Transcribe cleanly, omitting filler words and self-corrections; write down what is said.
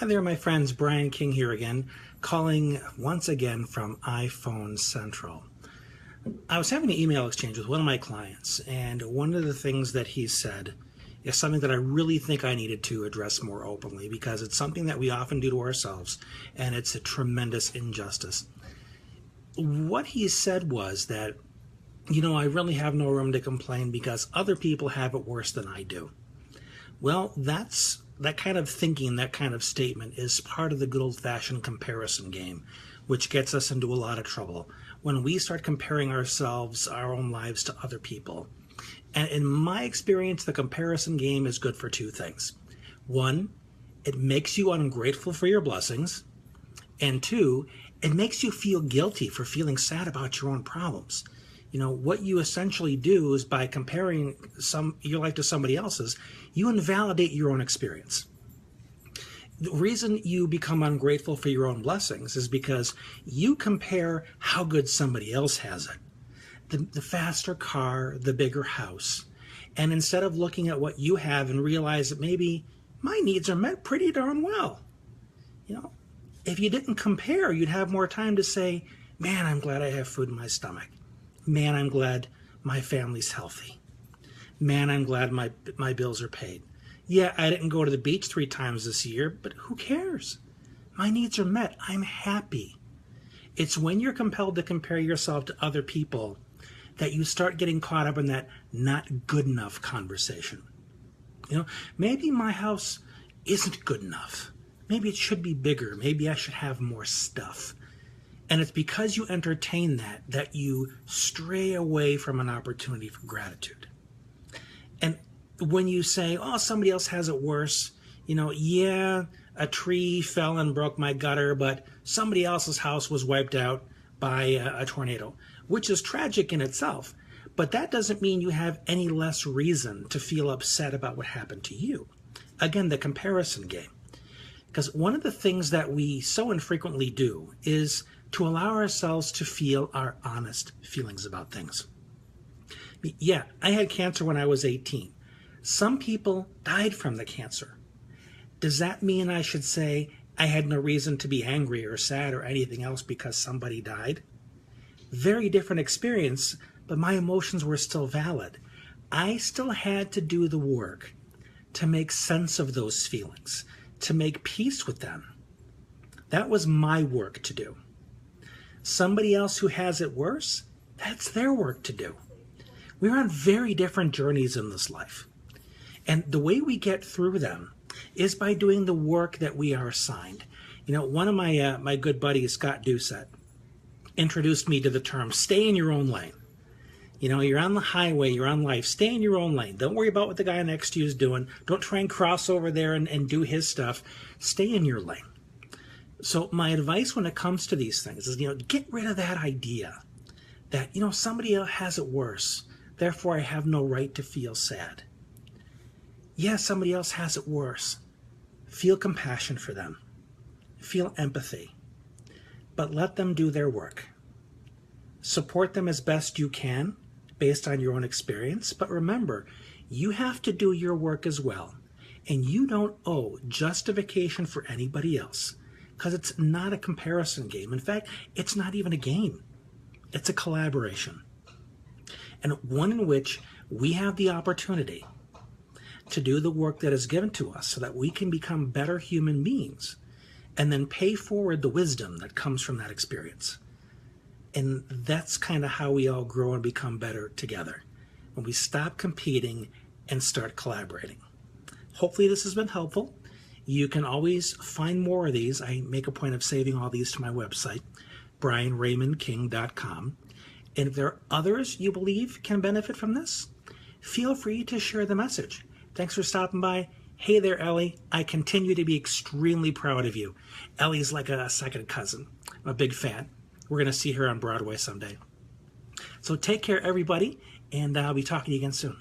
Hi there, my friends. Brian King here again, calling once again from iPhone Central. I was having an email exchange with one of my clients, and one of the things that he said is something that I really think I needed to address more openly, because it's something that we often do to ourselves, and it's a tremendous injustice. What he said was that, I really have no room to complain because other people have it worse than I do. Well, that kind of thinking, that kind of statement is part of the good old-fashioned comparison game, which gets us into a lot of trouble when we start comparing ourselves, our own lives, to other people. And in my experience, the comparison game is good for two things. One, it makes you ungrateful for your blessings. And two, it makes you feel guilty for feeling sad about your own problems. What you essentially do is, by comparing your life to somebody else's, you invalidate your own experience. The reason you become ungrateful for your own blessings is because you compare how good somebody else has it. The faster car, the bigger house. And instead of looking at what you have and realize that maybe my needs are met pretty darn well. If you didn't compare, you'd have more time to say, man, I'm glad I have food in my stomach. Man, I'm glad my family's healthy. Man, I'm glad my bills are paid. Yeah, I didn't go to the beach 3 times this year, but who cares? My needs are met. I'm happy. It's when you're compelled to compare yourself to other people that you start getting caught up in that not good enough conversation. Maybe my house isn't good enough. Maybe it should be bigger. Maybe I should have more stuff. And it's because you entertain that you stray away from an opportunity for gratitude. And when you say, oh, somebody else has it worse, yeah, a tree fell and broke my gutter, but somebody else's house was wiped out by a tornado, which is tragic in itself. But that doesn't mean you have any less reason to feel upset about what happened to you. Again, the comparison game. Because one of the things that we so infrequently do is to allow ourselves to feel our honest feelings about things. Yeah, I had cancer when I was 18. Some people died from the cancer. Does that mean I should say I had no reason to be angry or sad or anything else because somebody died? Very different experience, but my emotions were still valid. I still had to do the work to make sense of those feelings, to make peace with them. That was my work to do. Somebody else who has it worse, that's their work to do. We're on very different journeys in this life. And the way we get through them is by doing the work that we are assigned. One of my good buddies, Scott Doucette, introduced me to the term, stay in your own lane. You're on the highway, you're on life, stay in your own lane. Don't worry about what the guy next to you is doing. Don't try and cross over there and do his stuff. Stay in your lane. So my advice when it comes to these things is, get rid of that idea that, somebody else has it worse, therefore I have no right to feel sad. Yeah, somebody else has it worse. Feel compassion for them. Feel empathy. But let them do their work. Support them as best you can based on your own experience. But remember, you have to do your work as well. And you don't owe justification for anybody else, because it's not a comparison game. In fact, it's not even a game. It's a collaboration. And one in which we have the opportunity to do the work that is given to us so that we can become better human beings and then pay forward the wisdom that comes from that experience. And that's kind of how we all grow and become better together, when we stop competing and start collaborating. Hopefully this has been helpful. You can always find more of these. I make a point of saving all these to my website, brianraymondking.com. And if there are others you believe can benefit from this, feel free to share the message. Thanks for stopping by. Hey there, Ellie. I continue to be extremely proud of you. Ellie's like a second cousin. I'm a big fan. We're going to see her on Broadway someday. So take care, everybody, and I'll be talking to you again soon.